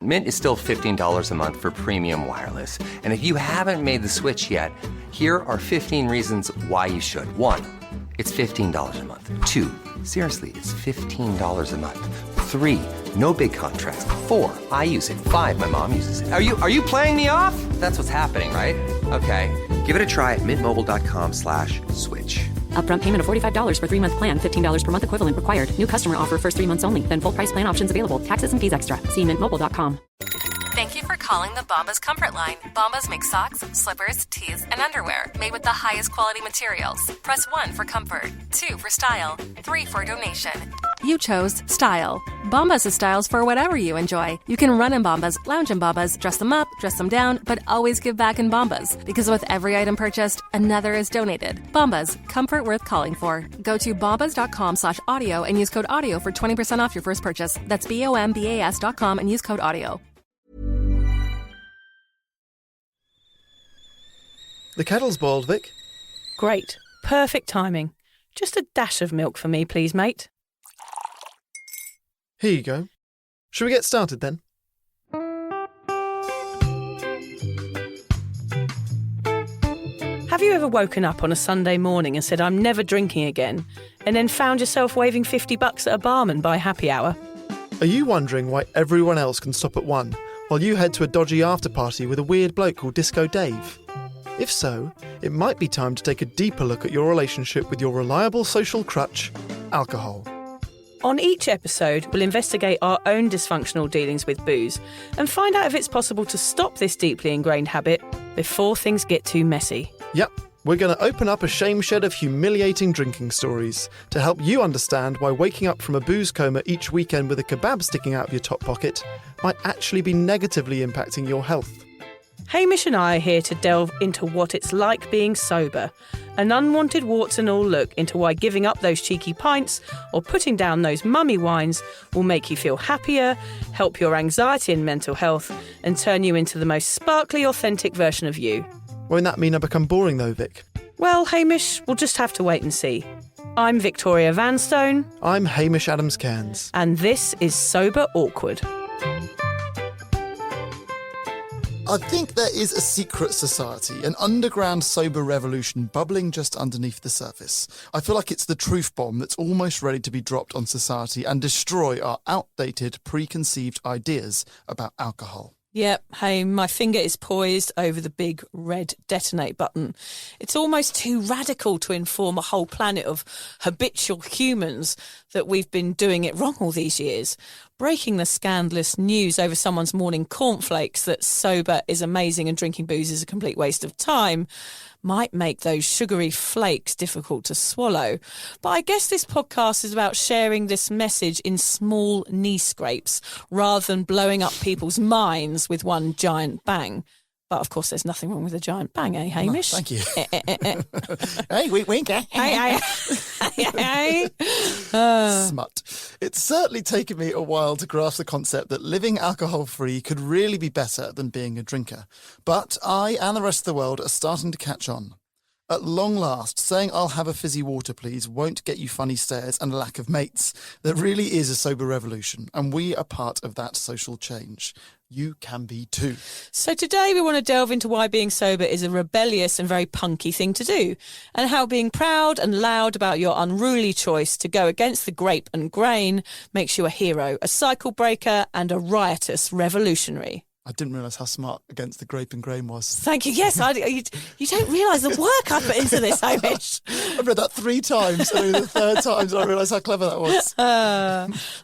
Mint is still $15 a month for premium wireless. And if you haven't made the switch yet, here are 15 reasons why you should. 1, it's $15 a month. 2, seriously, it's $15 a month. 3, no big contracts. 4, I use it. 5, my mom uses it. Are you playing me off? That's what's happening, right? Okay, give it a try at mintmobile.com/switch. Upfront payment of $45 for 3-month plan, $15 per month equivalent required. New customer offer first 3 months only. Then full price plan options available. Taxes and fees extra. See mintmobile.com. Thank you for calling the Bombas Comfort Line. Bombas make socks, slippers, tees, and underwear made with the highest quality materials. Press 1 for comfort, 2 for style, 3 for donation. You chose style. Bombas has styles for whatever you enjoy. You can run in Bombas, lounge in Bombas, dress them up, dress them down, but always give back in Bombas. Because with every item purchased, another is donated. Bombas, comfort worth calling for. Go to bombas.com/audio and use code AUDIO for 20% off your first purchase. That's BOMBAS.com and use code AUDIO. The kettle's boiled, Vic. Great. Perfect timing. Just a dash of milk for me, please, mate. Here you go. Shall we get started then? Have you ever woken up on a Sunday morning and said, I'm never drinking again, and then found yourself waving $50 at a barman by happy hour? Are you wondering why everyone else can stop at 1 while you head to a dodgy after-party with a weird bloke called Disco Dave? If so, it might be time to take a deeper look at your relationship with your reliable social crutch, alcohol. On each episode, we'll investigate our own dysfunctional dealings with booze and find out if it's possible to stop this deeply ingrained habit before things get too messy. Yep, we're going to open up a shame shed of humiliating drinking stories to help you understand why waking up from a booze coma each weekend with a kebab sticking out of your top pocket might actually be negatively impacting your health. Hamish and I are here to delve into what it's like being sober, an unwanted warts and all look into why giving up those cheeky pints or putting down those mummy wines will make you feel happier, help your anxiety and mental health, and turn you into the most sparkly, authentic version of you. Won't that mean I become boring though, Vic? Well, Hamish, we'll just have to wait and see. I'm Victoria Vanstone. I'm Hamish Adams-Cairns. And this is Sober Awkward. I think there is a secret society, an underground sober revolution bubbling just underneath the surface. I feel like it's the truth bomb that's almost ready to be dropped on society and destroy our outdated, preconceived ideas about alcohol. Yep, hey, my finger is poised over the big red detonate button. It's almost too radical to inform a whole planet of habitual humans that we've been doing it wrong all these years. Breaking the scandalous news over someone's morning cornflakes that sober is amazing and drinking booze is a complete waste of time might make those sugary flakes difficult to swallow. But I guess this podcast is about sharing this message in small knee scrapes rather than blowing up people's minds with one giant bang. But of course, there's nothing wrong with a giant bang, eh, Hamish? Oh, thank you. Hey, wink, wink. Hey. Smut. It's certainly taken me a while to grasp the concept that living alcohol-free could really be better than being a drinker. But I and the rest of the world are starting to catch on. At long last, saying I'll have a fizzy water please won't get you funny stares and a lack of mates. There really is a sober revolution, and we are part of that social change. You can be too. So today we want to delve into why being sober is a rebellious and very punky thing to do, and how being proud and loud about your unruly choice to go against the grape and grain makes you a hero, a cycle breaker and a riotous revolutionary. I didn't realise how smart against the grape and grain was. Thank you. Yes, you don't realise the work I put into this, Hamish. I've read that 3 times, and only the 3rd time I realised how clever that was.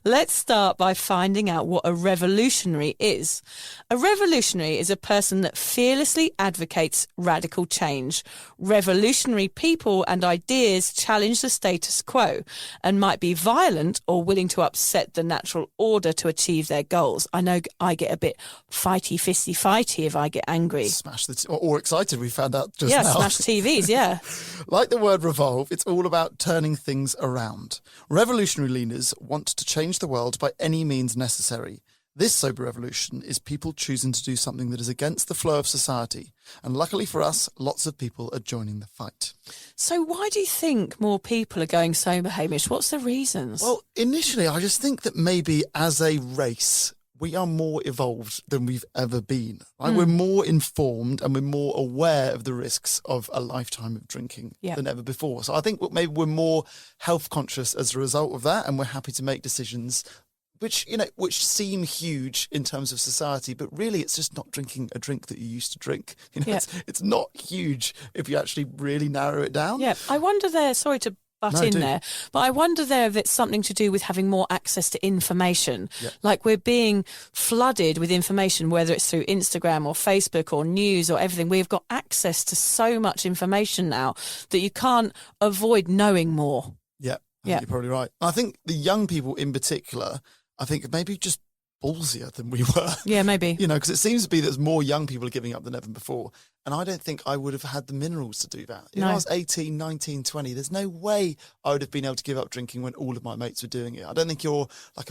Let's start by finding out what a revolutionary is. A revolutionary is a person that fearlessly advocates radical change. Revolutionary people and ideas challenge the status quo and might be violent or willing to upset the natural order to achieve their goals. I know I get a bit fighty, fisty, fighty if I get angry. Smash or excited, we found out just now. Yeah, smash TVs, yeah. Like the word revolve, it's all about turning things around. Revolutionary leaners want to change the world by any means necessary. This sober revolution is people choosing to do something that is against the flow of society. And luckily for us, lots of people are joining the fight. So why do you think more people are going sober, Hamish? What's the reasons? Well, initially, I just think that maybe as a race, we are more evolved than we've ever been. Right? We're more informed and we're more aware of the risks of a lifetime of drinking than ever before. So I think maybe we're more health conscious as a result of that, and we're happy to make decisions which seem huge in terms of society, but really it's just not drinking a drink that you used to drink. It's not huge if you actually really narrow it down. Yeah, I wonder there, sorry to there, but I wonder there if it's something to do with having more access to information. Like we're being flooded with information, whether it's through Instagram or Facebook or news or everything. We've got access to so much information now that you can't avoid knowing more. Yeah, you're probably right. I think the young people in particular, I think maybe just ballsier than we were. Yeah, maybe. Because it seems to be that more young people are giving up than ever before. And I don't think I would have had the minerals to do that. If I was 18, 19, 20, there's no way I would have been able to give up drinking when all of my mates were doing it. I don't think you're like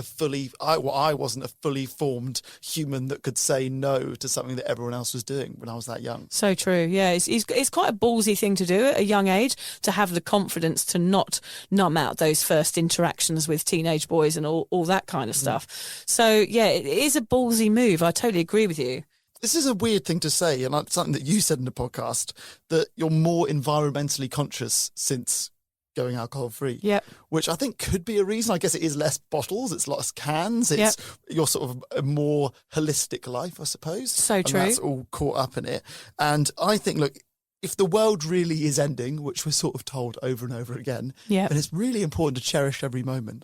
I wasn't a fully formed human that could say no to something that everyone else was doing when I was that young. So true. Yeah, it's quite a ballsy thing to do at a young age, to have the confidence to not numb out those first interactions with teenage boys and all that kind of stuff. So, yeah, it is a ballsy move. I totally agree with you. This is a weird thing to say, and it's something that you said in the podcast, that you're more environmentally conscious since going alcohol-free. Yeah. Which I think could be a reason. I guess it is less bottles, it's less cans, it's your sort of a more holistic life, I suppose. So true. And that's all caught up in it. And I think, look, if the world really is ending, which we're sort of told over and over again, then it's really important to cherish every moment.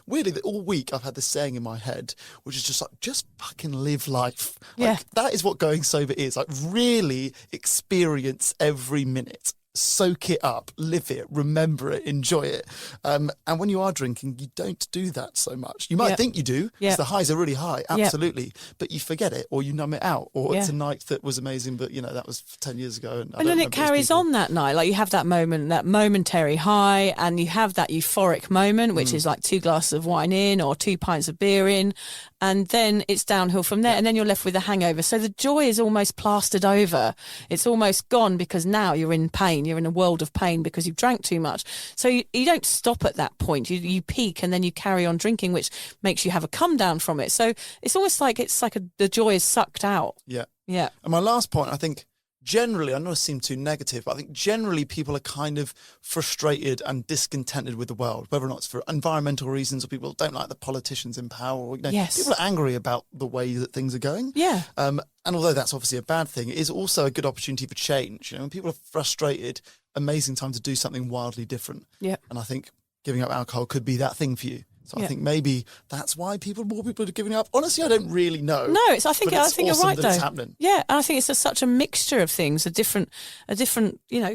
Weirdly, all week I've had this saying in my head, which is just like, just fucking live life. That is what going sober is. Like, really experience every minute. Soak it up, live it, remember it, enjoy it. And when you are drinking, you don't do that so much. You might think you do, because the highs are really high, absolutely, but you forget it, or you numb it out, or it's a night that was amazing, but that was 10 years ago. And then it carries on that night. Like, you have that moment, that momentary high, and you have that euphoric moment, which is like 2 glasses of wine in or 2 pints of beer in, and then it's downhill from there, and then you're left with a hangover. So the joy is almost plastered over. It's almost gone, because now you're in pain. You're in a world of pain because you've drank too much. So you don't stop at that point. You peak, and then you carry on drinking, which makes you have a come down from it. So it's almost like the joy is sucked out. Yeah. Yeah. And my last point, I think, generally, I don't want to seem too negative, but I think generally people are kind of frustrated and discontented with the world, whether or not it's for environmental reasons or people don't like the politicians in power. Or, people are angry about the way that things are going. Yeah. And although that's obviously a bad thing, it is also a good opportunity for change. When people are frustrated, amazing time to do something wildly different. Yeah. And I think giving up alcohol could be that thing for you. So I think maybe that's why more people are giving up. Honestly, I don't really know. No, I think you're right, though. It's happening. Yeah, and I think it's such a mixture of things, a different,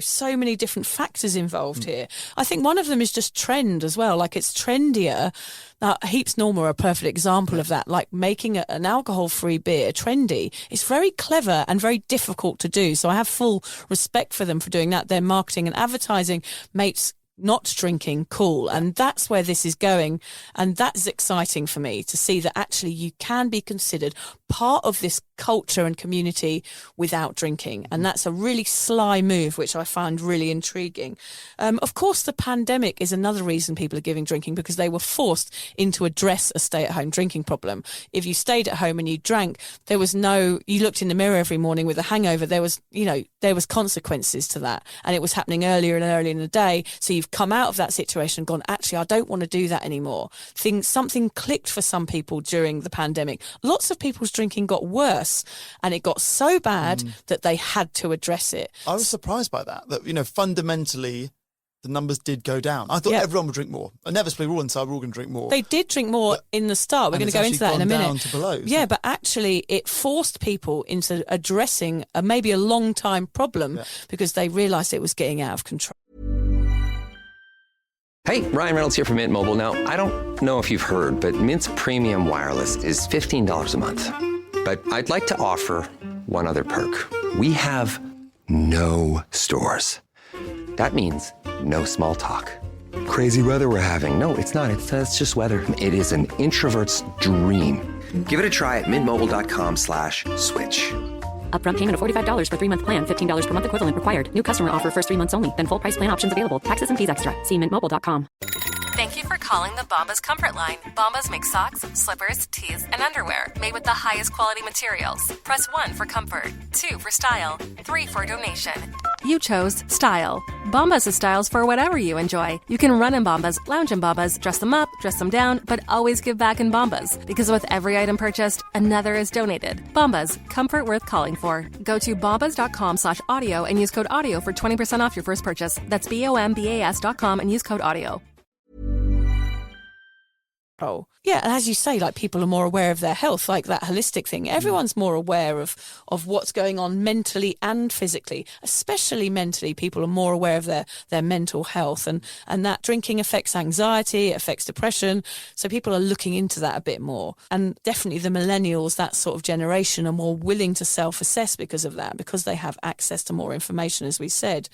so many different factors involved here. I think one of them is just trend as well. Like, it's trendier. Now, Heaps Normal are a perfect example of that. Like, making an alcohol-free beer trendy. It's very clever and very difficult to do. So I have full respect for them for doing that. Their marketing and advertising makes not drinking cool, and that's where this is going, and that's exciting for me to see that actually you can be considered part of this culture and community without drinking, and that's a really sly move which I find really intriguing. Of course, the pandemic is another reason people are giving drinking, because they were forced into address a stay-at-home drinking problem. If you stayed at home and you drank, you looked in the mirror every morning with a hangover, there was consequences to that, and it was happening earlier and earlier in the day. So you've come out of that situation and gone, actually, I don't want to do that anymore. Something clicked for some people during the pandemic. Lots of people's drinking got worse, and it got so bad that they had to address it. I was surprised by that fundamentally the numbers did go down. I thought everyone would drink more. Inevitably, we're all inside, we're all going to drink more. They did drink more in the start. We're going to go into that in a minute. Down to below, but actually it forced people into addressing maybe a long time problem because they realised it was getting out of control. Hey, Ryan Reynolds here from Mint Mobile. Now, I don't know if you've heard, but Mint's premium wireless is $15 a month. But I'd like to offer one other perk. We have no stores. That means no small talk. Crazy weather we're having. No, it's not. It's just weather. It is an introvert's dream. Give it a try at mintmobile.com/switch. Upfront payment of $45 for 3-month plan, $15 per month equivalent required. New customer offer first 3 months only. Then full price plan options available. Taxes and fees extra. See mintmobile.com. Thank you for calling the Bombas Comfort Line. Bombas make socks, slippers, tees, and underwear made with the highest quality materials. Press 1 for comfort, 2 for style, 3 for donation. You chose style. Bombas has styles for whatever you enjoy. You can run in Bombas, lounge in Bombas, dress them up, dress them down, but always give back in Bombas. Because with every item purchased, another is donated. Bombas, comfort worth calling for. Go to bombas.com/audio and use code AUDIO for 20% off your first purchase. That's BOMBAS.com and use code AUDIO. Yeah, and as you say, like, people are more aware of their health, like that holistic thing. Everyone's more aware of what's going on mentally and physically, especially mentally. People are more aware of their mental health, and that drinking affects anxiety, it affects depression. So people are looking into that a bit more. And definitely the millennials, that sort of generation, are more willing to self-assess because of that, because they have access to more information, as we said.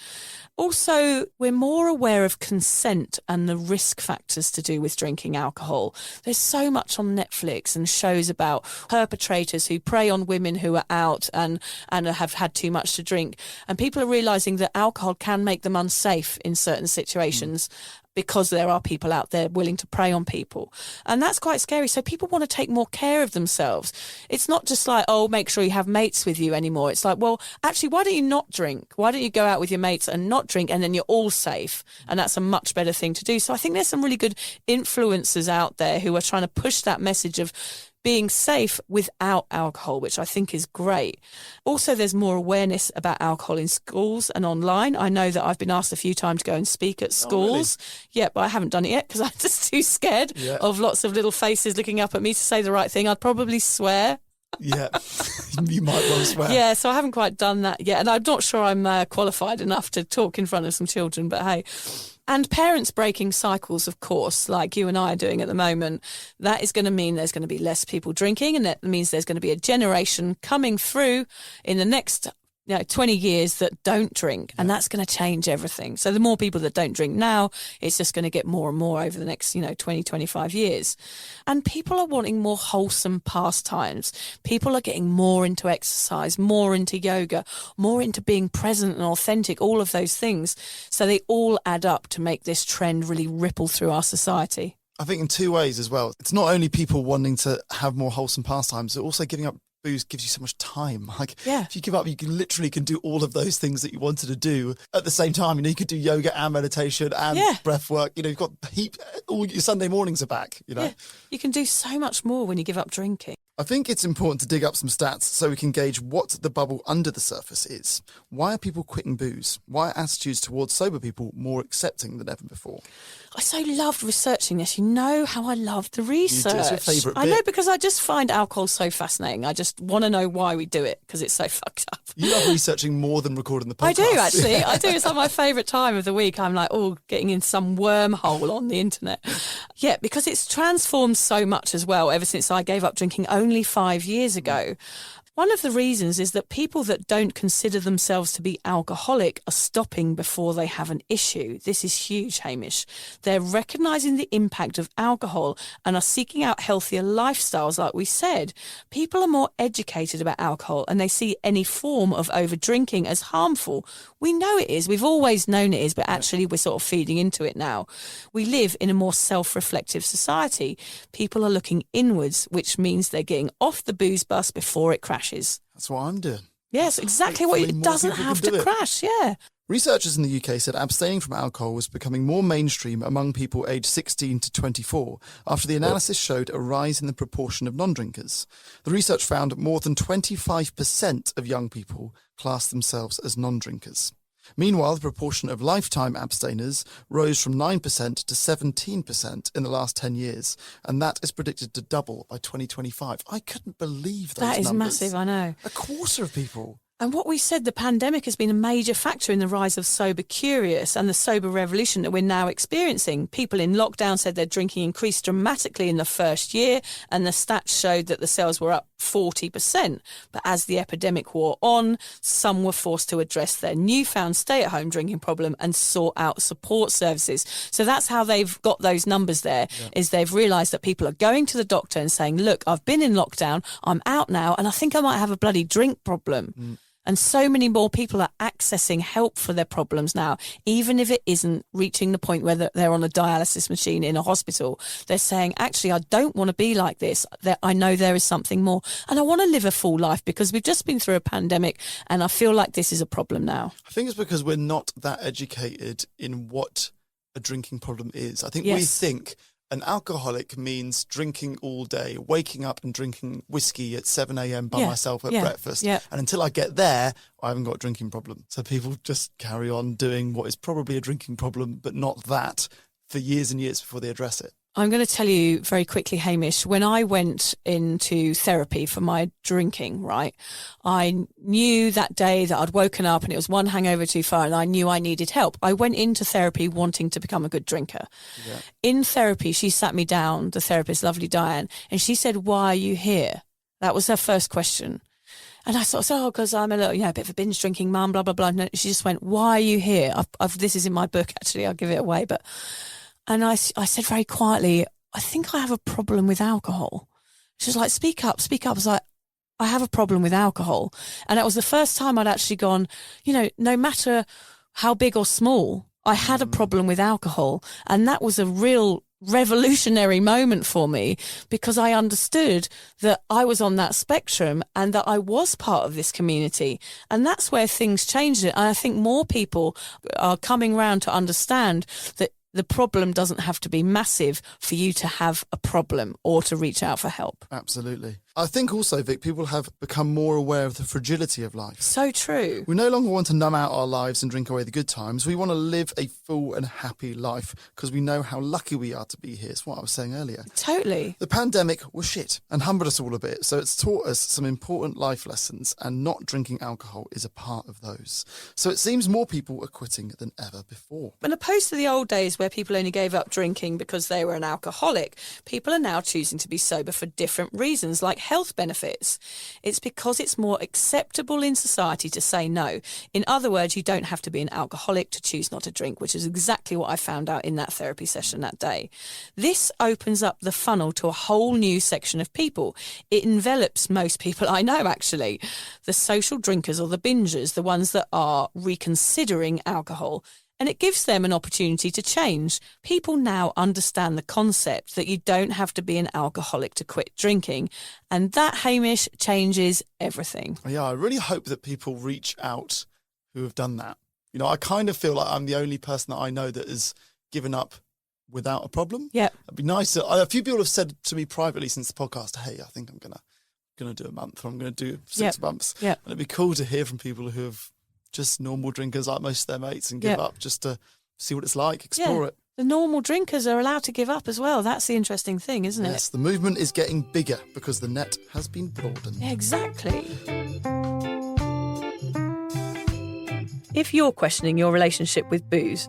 Also, we're more aware of consent and the risk factors to do with drinking alcohol. There's so much on Netflix and shows about perpetrators who prey on women who are out and have had too much to drink. And people are realising that alcohol can make them unsafe in certain situations. Because there are people out there willing to prey on people. And that's quite scary. So people want to take more care of themselves. It's not just like, oh, make sure you have mates with you anymore. It's like, well, actually, why don't you not drink? Why don't you go out with your mates and not drink, and then you're all safe? And that's a much better thing to do. So I think there's some really good influencers out there who are trying to push that message of being safe without alcohol, which I think is great. Also, there's more awareness about alcohol in schools and online. I know that I've been asked a few times to go and speak at schools. Oh, really? Yeah, but I haven't done it yet because I'm just too scared of lots of little faces looking up at me to say the right thing. I'd probably swear. Yeah, you might well swear. Yeah, so I haven't quite done that yet. And I'm not sure I'm qualified enough to talk in front of some children, but hey. And parents breaking cycles, of course, like you and I are doing at the moment, that is going to mean there's going to be less people drinking, and that means there's going to be a generation coming through in the next 20 years that don't drink, and that's going to change everything. So the more people that don't drink now, it's just going to get more and more over the next, 20, 25 years. And people are wanting more wholesome pastimes. People are getting more into exercise, more into yoga, more into being present and authentic, all of those things. So they all add up to make this trend really ripple through our society. I think in two ways as well. It's not only people wanting to have more wholesome pastimes, but also giving up booze gives you so much time. If you give up, you can do all of those things that you wanted to do at the same time. You could do yoga and meditation and breath work. You've got all your Sunday mornings are back. Yeah, you can do so much more when you give up drinking. I think it's important to dig up some stats so we can gauge what the bubble under the surface is. Why are people quitting booze? Why are attitudes towards sober people more accepting than ever before? I so loved researching this. You know how I love the research. It's your favourite bit. I know, because I just find alcohol so fascinating. I just want to know why we do it, because it's so fucked up. You love researching more than recording the podcast. I do, actually. I do. It's like my favourite time of the week. I'm like, getting in some wormhole on the internet. Yeah, because it's transformed so much as well ever since I gave up drinking only 5 years ago. One of the reasons is that people that don't consider themselves to be alcoholic are stopping before they have an issue. This is huge, Hamish. They're recognising the impact of alcohol and are seeking out healthier lifestyles, like we said. People are more educated about alcohol, and they see any form of over-drinking as harmful. We know it is. We've always known it is, but actually we're sort of feeding into it now. We live in a more self-reflective society. People are looking inwards, which means they're getting off the booze bus before it crashes. That's what I'm doing. Yes, exactly. It doesn't have to crash, yeah. Researchers in the UK said abstaining from alcohol was becoming more mainstream among people aged 16 to 24 after the analysis showed a rise in the proportion of non-drinkers. The research found more than 25% of young people class themselves as non-drinkers. Meanwhile, the proportion of lifetime abstainers rose from 9% to 17% in the last 10 years, and that is predicted to double by 2025. I couldn't believe those numbers. That is massive, I know. A quarter of people. And what we said, the pandemic has been a major factor in the rise of sober curious and the sober revolution that we're now experiencing. People in lockdown said their drinking increased dramatically in the first year, and the stats showed that the sales were up 40%. But as the epidemic wore on, some were forced to address their newfound stay-at-home drinking problem and sort out support services. So that's how they've got those numbers there, is they've realised that people are going to the doctor and saying, look, I've been in lockdown, I'm out now, and I think I might have a bloody drink problem. And so many more people are accessing help for their problems now, even if it isn't reaching the point where they're on a dialysis machine in a hospital. They're saying, actually, I don't want to be like this. I know there is something more and I want to live a full life because we've just been through a pandemic and I feel like this is a problem now. I think it's because we're not that educated in what a drinking problem is. I think we think an alcoholic means drinking all day, waking up and drinking whiskey at 7 a.m. by myself at breakfast. Yeah. And until I get there, I haven't got a drinking problem. So people just carry on doing what is probably a drinking problem, but not that, for years and years before they address it. I'm going to tell you very quickly, Hamish, when I went into therapy for my drinking, right, I knew that day that I'd woken up and it was one hangover too far and I knew I needed help. I went into therapy wanting to become a good drinker. Yeah. In therapy, she sat me down, the therapist, lovely Diane, and she said, "Why are you here?" That was her first question. And I sort of said, because I'm a little, a bit of a binge drinking mum, blah, blah, blah. And she just went, "Why are you here?" This is in my book, actually. I'll give it away, but... And I said very quietly, "I think I have a problem with alcohol." She was like, speak up. I was like, "I have a problem with alcohol." And that was the first time I'd actually gone, no matter how big or small, I had a problem with alcohol. And that was a real revolutionary moment for me because I understood that I was on that spectrum and that I was part of this community. And that's where things changed it. And I think more people are coming around to understand that the problem doesn't have to be massive for you to have a problem or to reach out for help. Absolutely. I think also, Vic, people have become more aware of the fragility of life. So true. We no longer want to numb out our lives and drink away the good times. We want to live a full and happy life because we know how lucky we are to be here. It's what I was saying earlier. Totally. The pandemic was shit and humbled us all a bit, so it's taught us some important life lessons, and not drinking alcohol is a part of those. So it seems more people are quitting than ever before. And opposed to the old days where people only gave up drinking because they were an alcoholic, people are now choosing to be sober for different reasons, like health benefits. It's because it's more acceptable in society to say no. In other words, you don't have to be an alcoholic to choose not to drink, which is exactly what I found out in that therapy session that day. This opens up the funnel to a whole new section of people. It envelops most people I know, actually. The social drinkers or the bingers, the ones that are reconsidering alcohol. And it gives them an opportunity to change. People now understand the concept that you don't have to be an alcoholic to quit drinking. And that, Hamish, changes everything. Yeah, I really hope that people reach out who have done that. I kind of feel like I'm the only person that I know that has given up without a problem. Yeah. It'd be nice. A few people have said to me privately since the podcast, "Hey, I think I'm going to do a month, or I'm going to do 6 months." Yeah. And it'd be cool to hear from people who have just normal drinkers like most of their mates and give up just to see what it's like, explore it. The normal drinkers are allowed to give up as well. That's the interesting thing, isn't it? Yes, the movement is getting bigger because the net has been broadened. Yeah, exactly. If you're questioning your relationship with booze,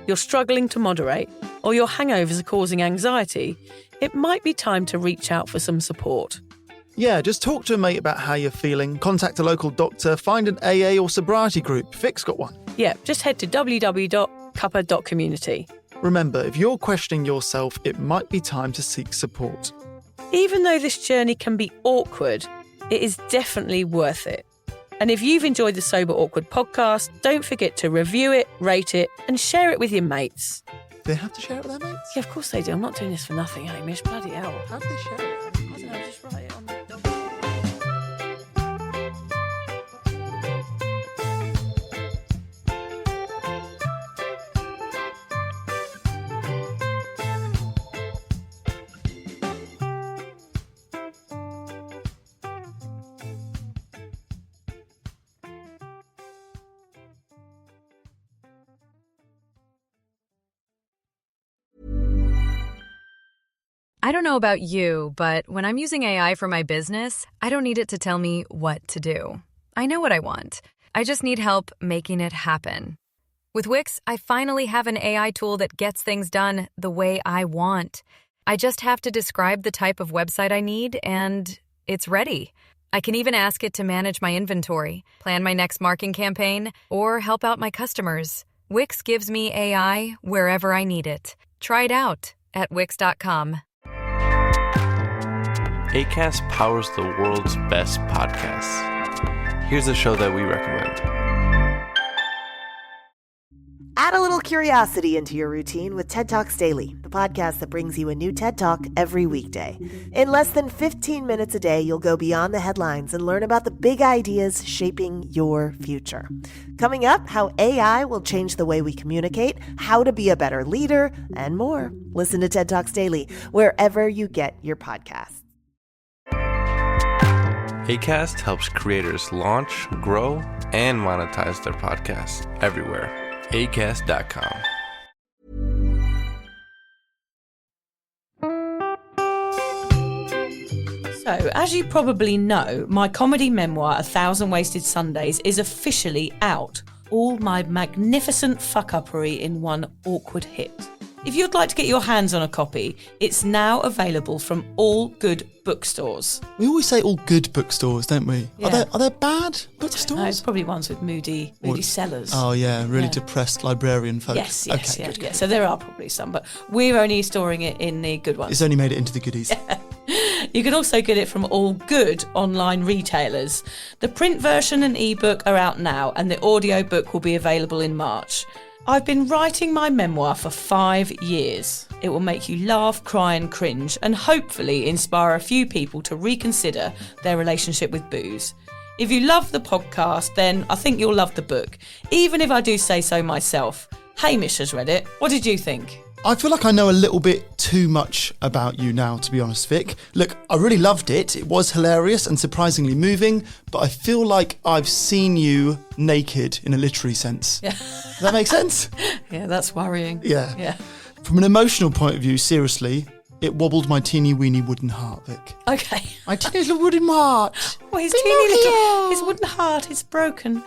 you're struggling to moderate, or your hangovers are causing anxiety, it might be time to reach out for some support. Yeah, just talk to a mate about how you're feeling, contact a local doctor, find an AA or sobriety group. Vic's got one. Yeah, just head to www.cuppa.community. Remember, if you're questioning yourself, it might be time to seek support. Even though this journey can be awkward, it is definitely worth it. And if you've enjoyed the Sober Awkward podcast, don't forget to review it, rate it, and share it with your mates. Do they have to share it with their mates? Yeah, of course they do. I'm not doing this for nothing, Hamish. Bloody hell. How do they share it? I don't know, just write it on the... I don't know about you, but when I'm using AI for my business, I don't need it to tell me what to do. I know what I want. I just need help making it happen. With Wix, I finally have an AI tool that gets things done the way I want. I just have to describe the type of website I need, and it's ready. I can even ask it to manage my inventory, plan my next marketing campaign, or help out my customers. Wix gives me AI wherever I need it. Try it out at Wix.com. Acast powers the world's best podcasts. here's a show that we recommend. Add a little curiosity into your routine with TED Talks Daily, the podcast that brings you a new TED Talk every weekday. In less than 15 minutes a day, you'll go beyond the headlines and learn about the big ideas shaping your future. Coming up, how AI will change the way we communicate, how to be a better leader, and more. Listen to TED Talks Daily wherever you get your podcasts. Acast helps creators launch, grow, and monetize their podcasts everywhere. Acast.com. So, as you probably know, my comedy memoir, 1,000 Wasted Sundays, is officially out. All my magnificent fuck-uppery in one awkward hit. If you'd like to get your hands on a copy, it's now available from all good bookstores. We always say all good bookstores, don't we? Yeah. Are there bad bookstores? No, it's probably ones with moody sellers. Oh, yeah, really depressed librarian folk. Yes, okay, yeah. So there are probably some, but we're only storing it in the good ones. It's only made it into the goodies. You can also get it from all good online retailers. The print version and ebook are out now, and the audiobook will be available in March. I've been writing my memoir for 5 years. It will make you laugh, cry and cringe, and hopefully inspire a few people to reconsider their relationship with booze. If you love the podcast, then I think you'll love the book, even if I do say so myself. Hamish has read it. What did you think? I feel like I know a little bit too much about you now, to be honest, Vic. Look, I really loved it. It was hilarious and surprisingly moving, but I feel like I've seen you naked in a literary sense. Yeah. Does that make sense? Yeah, that's worrying. Yeah. From an emotional point of view, seriously, it wobbled my teeny weeny wooden heart, Vic. Okay. My teeny little wooden heart. Well, his wooden heart is broken.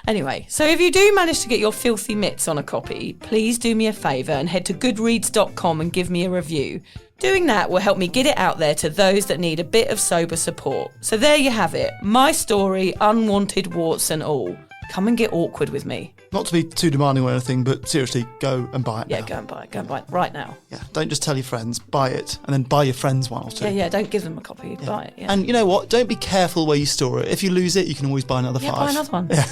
Anyway, so if you do manage to get your filthy mitts on a copy, please do me a favour and head to goodreads.com and give me a review. Doing that will help me get it out there to those that need a bit of sober support. So there you have it. My story, unwanted warts and all. Come and get awkward with me. Not to be too demanding or anything, but seriously, go and buy it now. Go and buy it right now. Yeah, don't just tell your friends, buy it, and then buy your friends one or two. Yeah, don't give them a copy, buy it, yeah. And you know what, don't be careful where you store it. If you lose it, you can always buy another 5. Yeah, buy another one. Yeah.